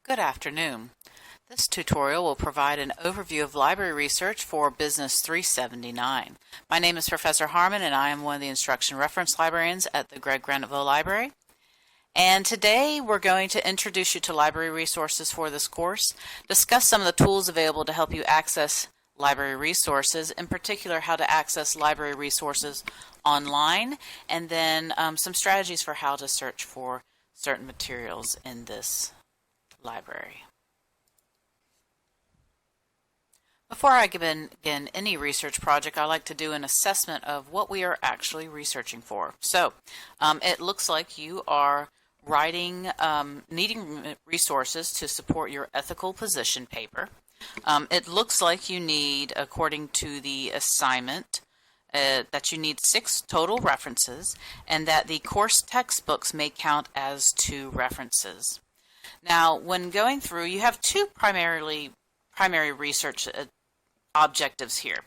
Good afternoon. This tutorial will provide an overview of library research for Business 379. My name is Professor Harmon and I am one of the instruction reference librarians at the Greg Graniteville Library. And today we're going to introduce you to library resources for this course, discuss some of the tools available to help you access library resources, in particular how to access library resources online, and then some strategies for how to search for certain materials in this library. Before I begin any research project, I like to do an assessment of what we are actually researching for. So it looks like you are needing resources to support your ethical position paper. It looks like you need, according to the assignment, that you need 6 total references and that the course textbooks may count as 2 references. Now, when going through, you have 2 primary research objectives here.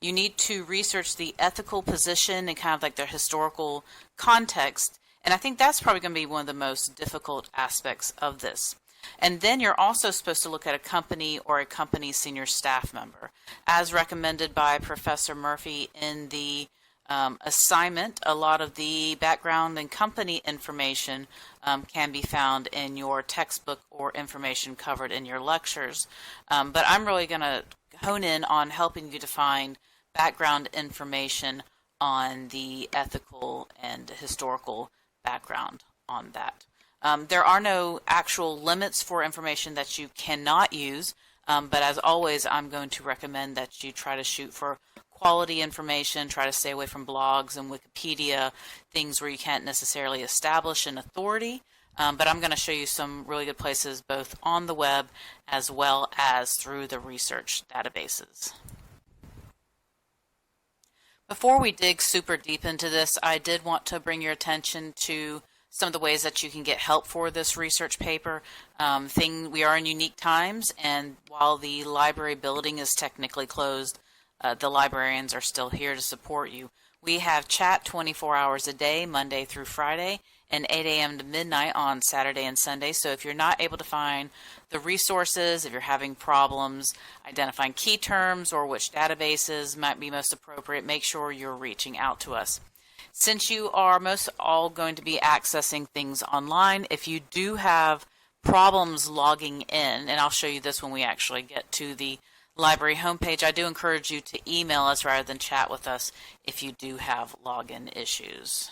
You need to research the ethical position and kind of like their historical context, and I think that's probably going to be one of the most difficult aspects of this. And then you're also supposed to look at a company or a company senior staff member. As recommended by Professor Murphy in the assignment, a lot of the background and company information can be found in your textbook or information covered in your lectures. But I'm really going to hone in on helping you to find background information on the ethical and historical background on that. There are no actual limits for information that you cannot use, but as always, I'm going to recommend that you try to shoot for quality information, try to stay away from blogs and Wikipedia, things where you can't necessarily establish an authority. But I'm going to show you some really good places both on the web as well as through the research databases. Before we dig super deep into this, I did want to bring your attention to some of the ways that you can get help for this research paper. We are in unique times, and while the library building is technically closed, the librarians are still here to support you. We have chat 24 hours a day, Monday through Friday, and 8 a.m. to midnight on Saturday and Sunday. So if you're not able to find the resources, if you're having problems identifying key terms or which databases might be most appropriate, make sure you're reaching out to us. Since you are most all going to be accessing things online, if you do have problems logging in, and I'll show you this when we actually get to the library homepage, I do encourage you to email us rather than chat with us if you do have login issues.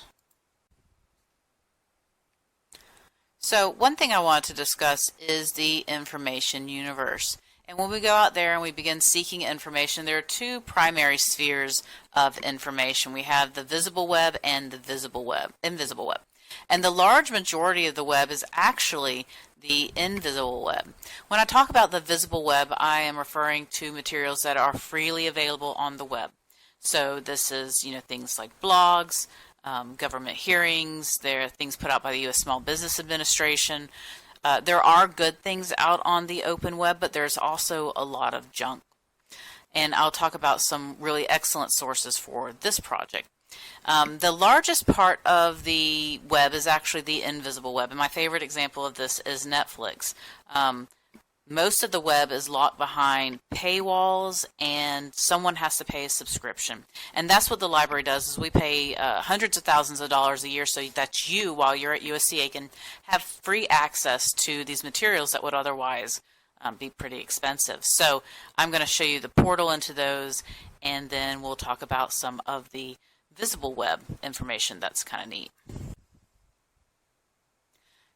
So one thing I want to discuss is the information universe. And when we go out there and we begin seeking information, there are 2 primary spheres of information. We have the visible web and the invisible web. And the large majority of the web is actually the invisible web. When I talk about the visible web, I am referring to materials that are freely available on the web. So this is, things like blogs, government hearings, there are things put out by the U.S. Small Business Administration. There are good things out on the open web, but there's also a lot of junk. And I'll talk about some really excellent sources for this project. The largest part of the web is actually the invisible web, and my favorite example of this is Netflix. Most of the web is locked behind paywalls, and someone has to pay a subscription. And that's what the library does, is we pay hundreds of thousands of dollars a year so that you, while you're at USCA, can have free access to these materials that would otherwise be pretty expensive. So I'm going to show you the portal into those, and then we'll talk about some of the visible web information that's kind of neat.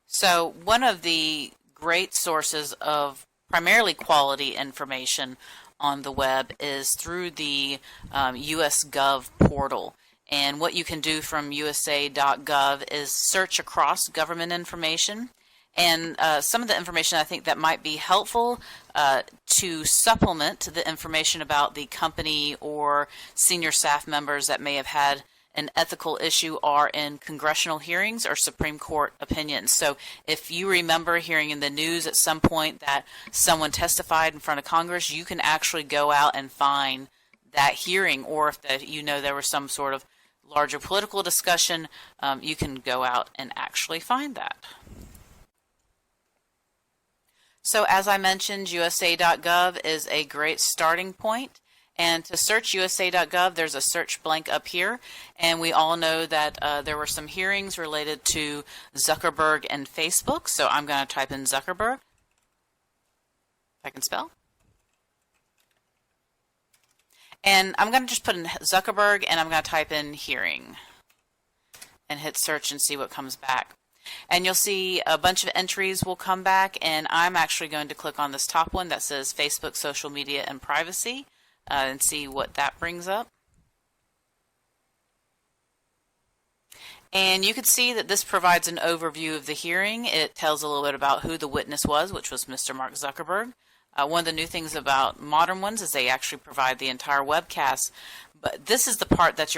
So one of the great sources of primarily quality information on the web is through the US Gov portal. And what you can do from usa.gov is search across government information. And some of the information I think that might be helpful to supplement the information about the company or senior staff members that may have had an ethical issue are in congressional hearings or Supreme Court opinions. So if you remember hearing in the news at some point that someone testified in front of Congress, you can actually go out and find that hearing, or if there was some sort of larger political discussion, you can go out and actually find that. So as I mentioned, USA.gov is a great starting point. And to search USA.gov, there's a search blank up here. And we all know that there were some hearings related to Zuckerberg and Facebook. So I'm going to type in Zuckerberg, if I can spell. And I'm going to just put in Zuckerberg, and I'm going to type in hearing and hit search and see what comes back. And you'll see a bunch of entries will come back, and I'm actually going to click on this top one that says Facebook, social media, and privacy, and see what that brings up. And you can see that this provides an overview of the hearing. It tells a little bit about who the witness was, which was Mr. Mark Zuckerberg. One of the new things about modern ones is they actually provide the entire webcast. But this is the part that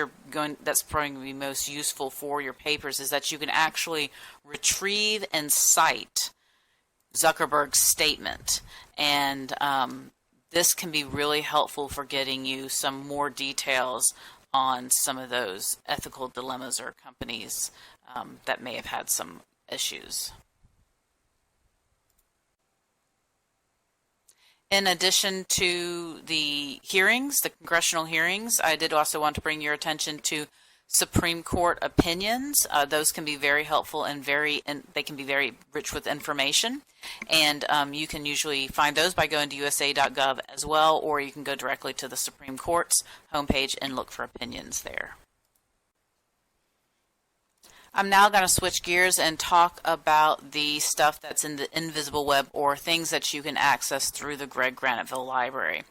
that's probably going to be most useful for your papers, is that you can actually retrieve and cite Zuckerberg's statement. And this can be really helpful for getting you some more details on some of those ethical dilemmas or companies that may have had some issues. In addition to the hearings, the congressional hearings, I did also want to bring your attention to Supreme Court opinions. Those can be very helpful and they can be very rich with information. And you can usually find those by going to USA.gov as well, or you can go directly to the Supreme Court's homepage and look for opinions there. I'm now going to switch gears and talk about the stuff that's in the invisible web, or things that you can access through the Greg Graniteville Library.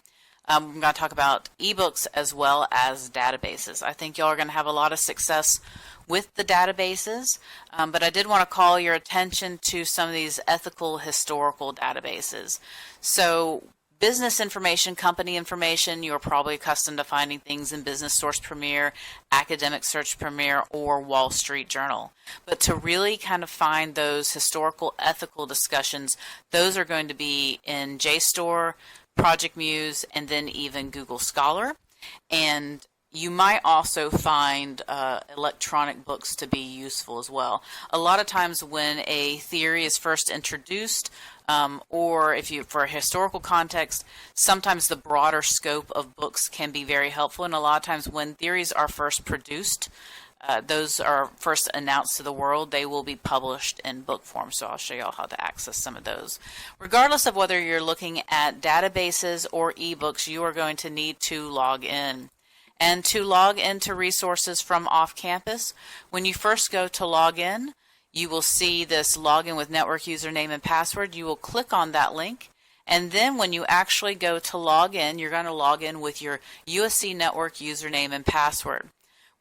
I'm going to talk about ebooks as well as databases. I think y'all are going to have a lot of success with the databases, but I did want to call your attention to some of these ethical historical databases. So business information, company information, you're probably accustomed to finding things in Business Source Premier, Academic Search Premier, or Wall Street Journal. But to really kind of find those historical ethical discussions, those are going to be in JSTOR, Project Muse, and then even Google Scholar. And you might also find electronic books to be useful as well. A lot of times when a theory is first introduced, or for a historical context, sometimes the broader scope of books can be very helpful. And a lot of times when theories are first produced, those are first announced to the world, they will be published in book form. So I'll show you all how to access some of those. Regardless of whether you're looking at databases or ebooks, you are going to need to log in. And to log into resources from off-campus, when you first go to log in, you will see this login with network username and password. You will click on that link, and then when you actually go to log in, you're going to log in with your USC Network username and password.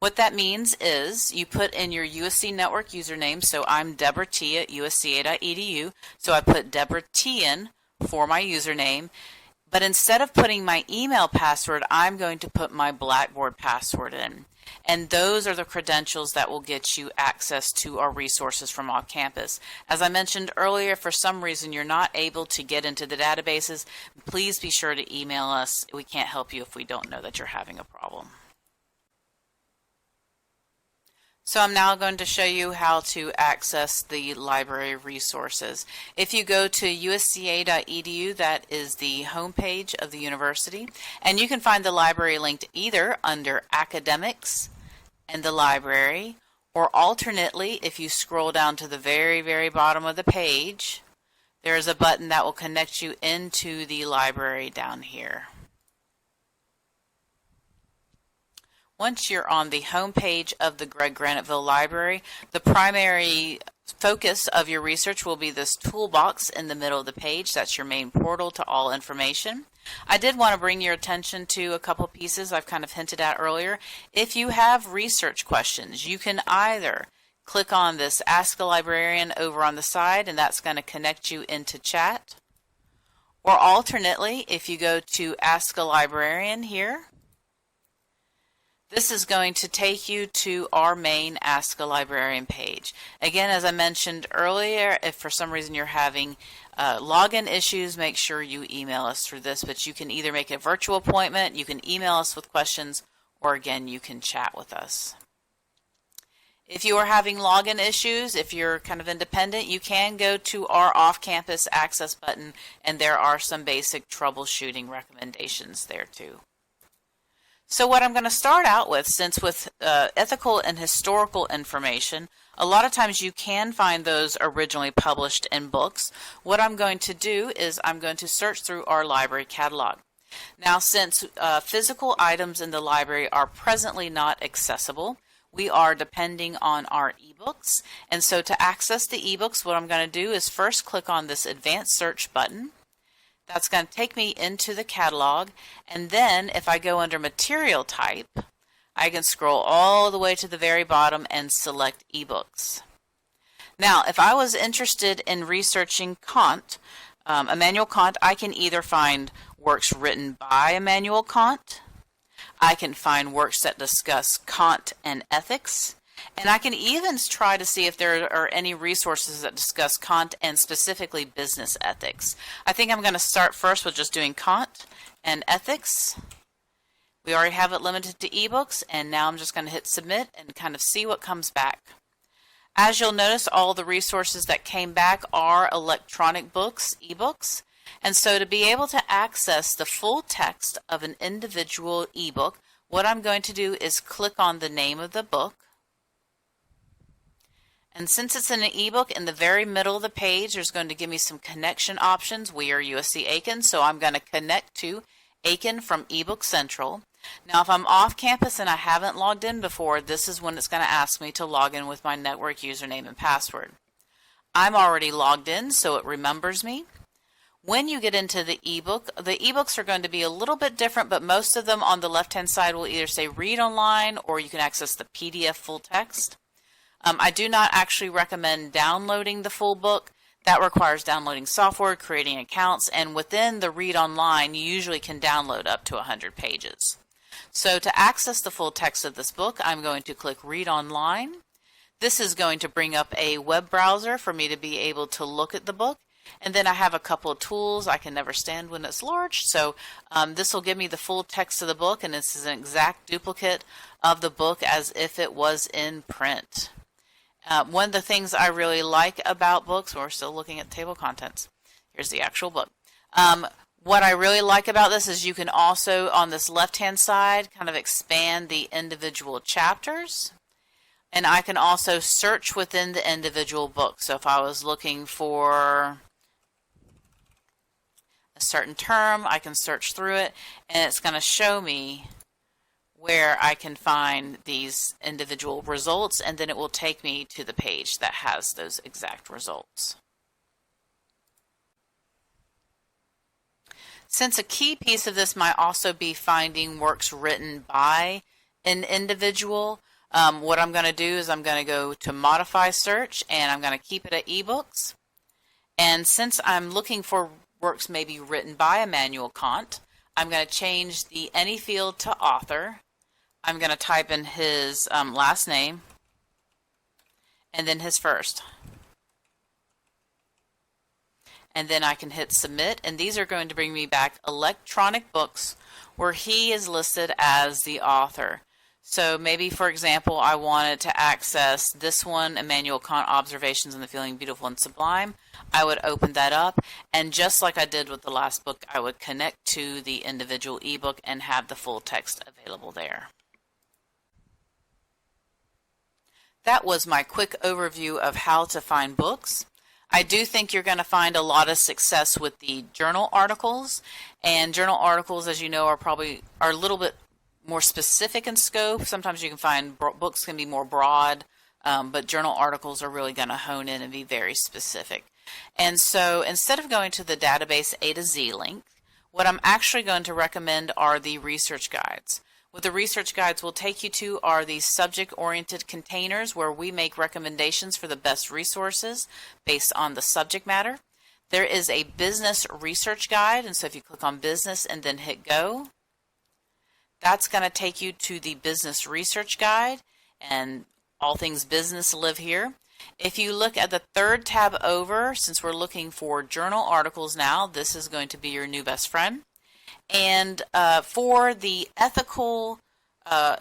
What that means is you put in your USC Network username, so I'm Deborah T at usca.edu, so I put Deborah T in for my username. But instead of putting my email password, I'm going to put my Blackboard password in. And those are the credentials that will get you access to our resources from off campus. As I mentioned earlier, if for some reason you're not able to get into the databases, please be sure to email us. We can't help you if we don't know that you're having a problem. So I'm now going to show you how to access the library resources. If you go to usca.edu, that is the homepage of the university, and you can find the library linked either under Academics and the Library, or alternately, if you scroll down to the very, very bottom of the page, there is a button that will connect you into the library down here. Once you're on the home page of the Greg Graniteville Library, the primary focus of your research will be this toolbox in the middle of the page. That's your main portal to all information. I did want to bring your attention to a couple pieces I've kind of hinted at earlier. If you have research questions, you can either click on this Ask a Librarian over on the side, and that's going to connect you into chat. Or alternately, if you go to Ask a Librarian here, this is going to take you to our main Ask a Librarian page. Again, as I mentioned earlier, if for some reason you're having login issues, make sure you email us through this. But you can either make a virtual appointment, you can email us with questions, or again, you can chat with us. If you are having login issues, if you're kind of independent, you can go to our off-campus access button, and there are some basic troubleshooting recommendations there too. So what I'm going to start out with, since with ethical and historical information, a lot of times you can find those originally published in books. What I'm going to do is I'm going to search through our library catalog. Now, since physical items in the library are presently not accessible, we are depending on our ebooks. And so to access the ebooks, what I'm going to do is first click on this advanced search button. That's going to take me into the catalog, and then if I go under material type, I can scroll all the way to the very bottom and select ebooks. Now, if I was interested in researching Kant, Immanuel Kant, I can either find works written by Immanuel Kant, I can find works that discuss Kant and ethics, and I can even try to see if there are any resources that discuss Kant and specifically business ethics. I think I'm going to start first with just doing Kant and ethics. We already have it limited to ebooks, and now I'm just going to hit submit and kind of see what comes back. As you'll notice, all the resources that came back are electronic books, ebooks, and so to be able to access the full text of an individual ebook, what I'm going to do is click on the name of the book. And since it's in an ebook, in the very middle of the page, there's going to give me some connection options. We are USC Aiken, so I'm going to connect to Aiken from eBook Central. Now, if I'm off campus and I haven't logged in before, this is when it's going to ask me to log in with my network username and password. I'm already logged in, so it remembers me. When you get into the ebooks are going to be a little bit different, but most of them on the left-hand side will either say read online or you can access the PDF full text. I do not actually recommend downloading the full book. That requires downloading software, creating accounts, and within the read online, you usually can download up to 100 pages. So to access the full text of this book, I'm going to click read online. This is going to bring up a web browser for me to be able to look at the book. And then I have a couple of tools. I can never stand when it's large. So this will give me the full text of the book, and this is an exact duplicate of the book as if it was in print. One of the things I really like about books, we're still looking at table of contents. Here's the actual book. What I really like about this is you can also, on this left-hand side, kind of expand the individual chapters. And I can also search within the individual book. So if I was looking for a certain term, I can search through it, and it's going to show me where I can find these individual results, and then it will take me to the page that has those exact results. Since a key piece of this might also be finding works written by an individual, what I'm going to do is I'm going to go to modify search, and I'm going to keep it at ebooks. And since I'm looking for works maybe written by Immanuel Kant, I'm going to change the any field to author. I'm going to type in his last name and then his first. And then I can hit submit, and these are going to bring me back electronic books where he is listed as the author. So maybe, for example, I wanted to access this one, Immanuel Kant, Observations on the Feeling Beautiful and Sublime. I would open that up, and just like I did with the last book, I would connect to the individual ebook and have the full text available there. That was my quick overview of how to find books. I do think you're going to find a lot of success with the journal articles, and journal articles, as you know, are a little bit more specific in scope. Sometimes you can find books can be more broad, but journal articles are really going to hone in and be very specific. And so instead of going to the database A to Z link, what I'm actually going to recommend are the research guides. What the research guides will take you to are these subject-oriented containers where we make recommendations for the best resources based on the subject matter. There is a business research guide, and so if you click on business and then hit go, that's going to take you to the business research guide, and all things business live here. If you look at the third tab over, since we're looking for journal articles now, this is going to be your new best friend. And for the ethical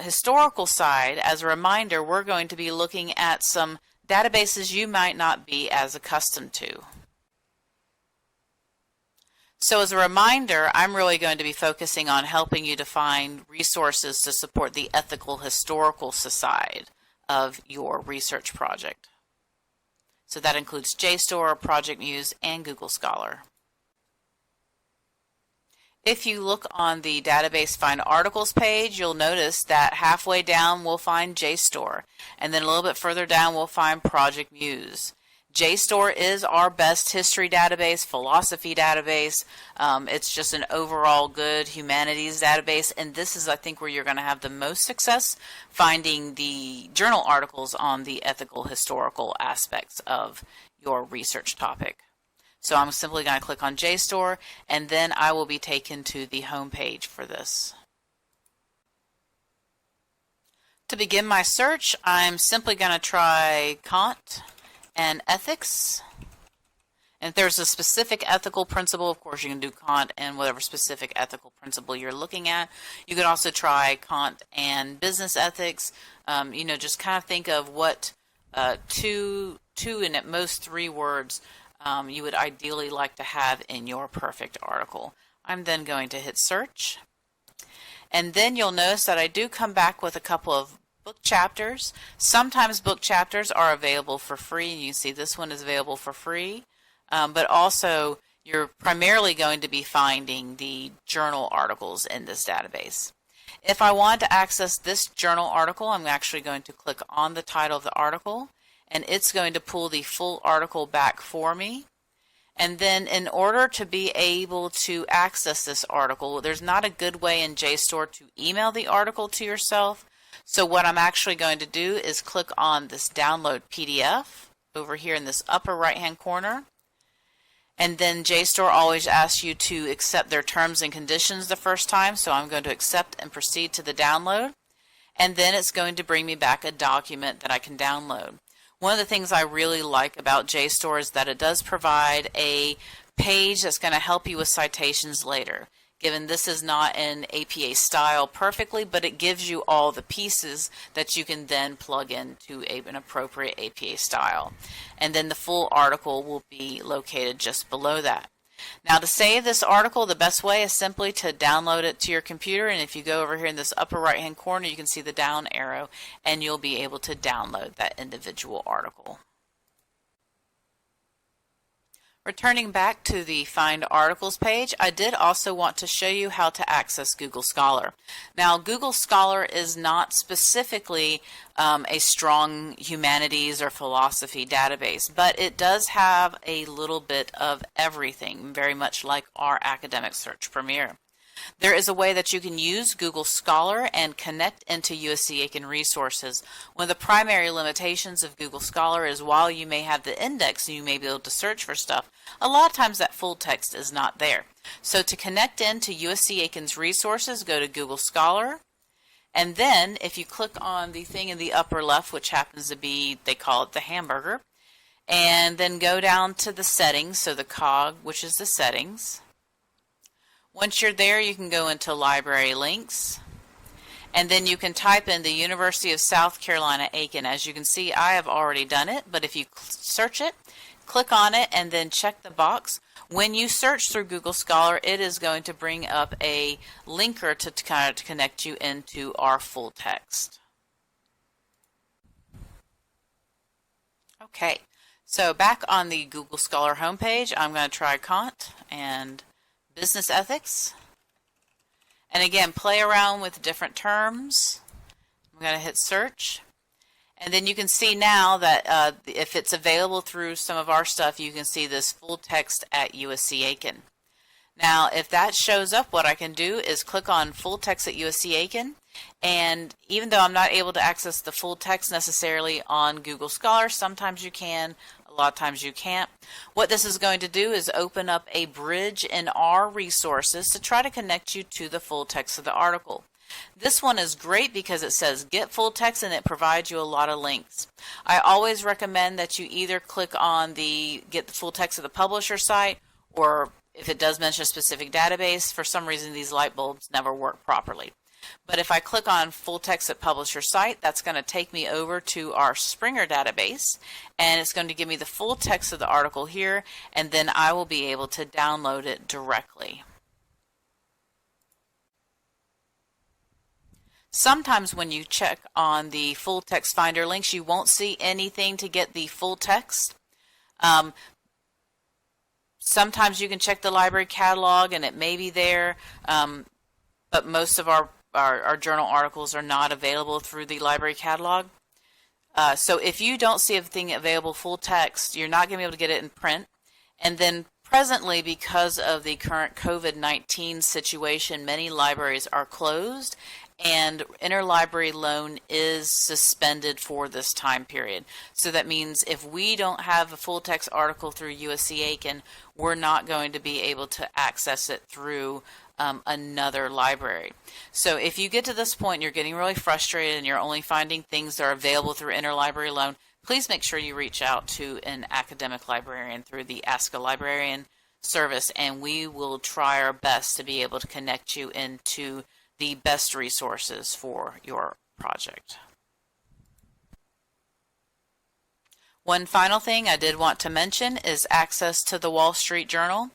historical side, as a reminder, we're going to be looking at some databases you might not be as accustomed to. So as a reminder, I'm really going to be focusing on helping you to find resources to support the ethical historical side of your research project. So that includes JSTOR, Project Muse, and Google Scholar. If you look on the database Find Articles page, you'll notice that halfway down we'll find JSTOR, and then a little bit further down we'll find Project Muse. JSTOR is our best history database, philosophy database. It's just an overall good humanities database, and this is, I think, where you're going to have the most success finding the journal articles on the ethical historical aspects of your research topic. So I'm simply going to click on JSTOR, and then I will be taken to the home page for this. To begin my search, I'm simply going to try Kant and ethics. And if there's a specific ethical principle, of course you can do Kant and whatever specific ethical principle you're looking at. You could also try Kant and business ethics. Just kind of think of what two and at most 3 words you would ideally like to have in your perfect article. I'm then going to hit search. And then you'll notice that I do come back with a couple of book chapters. Sometimes book chapters are available for free, and you see this one is available for free, but also you're primarily going to be finding the journal articles in this database. If I want to access this journal article, I'm actually going to click on the title of the article, and it's going to pull the full article back for me. And then in order to be able to access this article, there's not a good way in JSTOR to email the article to yourself. So what I'm actually going to do is click on this download PDF over here in this upper right hand corner. And then JSTOR always asks you to accept their terms and conditions the first time. So I'm going to accept and proceed to the download. And then it's going to bring me back a document that I can download. One of the things I really like about JSTOR is that it does provide a page that's going to help you with citations later. Given this is not in APA style perfectly, but it gives you all the pieces that you can then plug into an appropriate APA style. And then the full article will be located just below that. Now, to save this article, the best way is simply to download it to your computer, and if you go over here in this upper right hand corner, you can see the down arrow, and you'll be able to download that individual article. Returning back to the Find Articles page, I did also want to show you how to access Google Scholar. Now, Google Scholar is not specifically a strong humanities or philosophy database, but it does have a little bit of everything, very much like our Academic Search Premier. There is a way that you can use Google Scholar and connect into USC Aiken resources. One of the primary limitations of Google Scholar is while you may have the index and you may be able to search for stuff, a lot of times that full text is not there. So to connect into USC Aiken's resources, go to Google Scholar. And then if you click on the thing in the upper left, which happens to be, they call it the hamburger, and then go down to the settings, so the cog, which is the settings. Once you're there, you can go into Library Links, and then you can type in the University of South Carolina, Aiken. As you can see, I have already done it, but if you search it, click on it, and then check the box. When you search through Google Scholar, it is going to bring up a linker to connect you into our full text. Okay, so back on the Google Scholar homepage, I'm going to try Kant and business ethics, and again play around with different terms. I'm going to hit search, and then you can see now that if it's available through some of our stuff, you can see this full text at USC Aiken. Now if that shows up, what I can do is click on full text at USC Aiken, and even though I'm not able to access the full text necessarily on Google Scholar, sometimes you can, a lot of times you can't. What this is going to do is open up a bridge in our resources to try to connect you to the full text of the article. This one is great because it says get full text and it provides you a lot of links. I always recommend that you either click on the get the full text of the publisher site, or if it does mention a specific database, for some reason these light bulbs never work properly. But if I click on full text at publisher site, that's going to take me over to our Springer database, and it's going to give me the full text of the article here, and then I will be able to download it directly. Sometimes when you check on the full text finder links, you won't see anything to get the full text. Sometimes you can check the library catalog and it may be there, but most of our journal articles are not available through the library catalog. So if you don't see everything available full text, you're not going to be able to get it in print. And then presently, because of the current COVID-19 situation, many libraries are closed and interlibrary loan is suspended for this time period. So that means if we don't have a full text article through USC Aiken, we're not going to be able to access it through another library. So if you get to this point and you're getting really frustrated and you're only finding things that are available through interlibrary loan, please make sure you reach out to an academic librarian through the Ask a Librarian service, and we will try our best to be able to connect you into the best resources for your project. One final thing I did want to mention is access to the Wall Street Journal.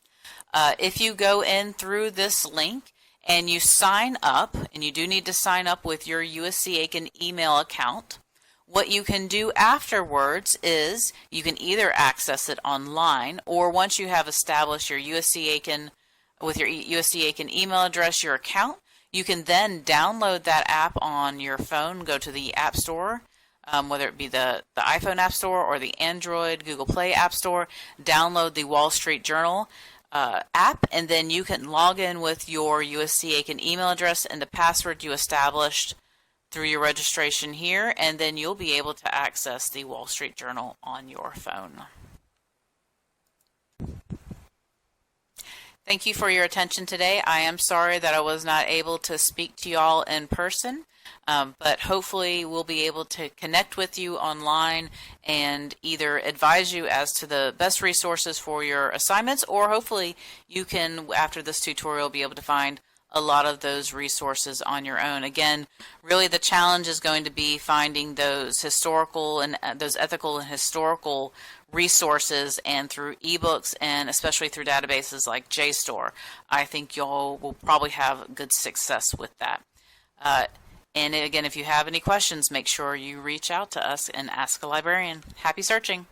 If you go in through this link and you sign up, and you do need to sign up with your USC Aiken email account, what you can do afterwards is you can either access it online, or once you have established your USC Aiken, with your USC Aiken email address, your account, you can then download that app on your phone, go to the App Store, whether it be the iPhone App Store or the Android Google Play App Store, download the Wall Street Journal app, and then you can log in with your USC Aiken email address and the password you established through your registration here, and then you'll be able to access the Wall Street Journal on your phone. Thank you for your attention today. I am sorry that I was not able to speak to y'all in person, but hopefully we'll be able to connect with you online and either advise you as to the best resources for your assignments, or hopefully you can, after this tutorial, be able to find a lot of those resources on your own. Again, really the challenge is going to be finding those historical and those ethical and historical resources, and through ebooks and especially through databases like JSTOR. I think y'all will probably have good success with that. And again, if you have any questions, make sure you reach out to us and ask a librarian. Happy searching!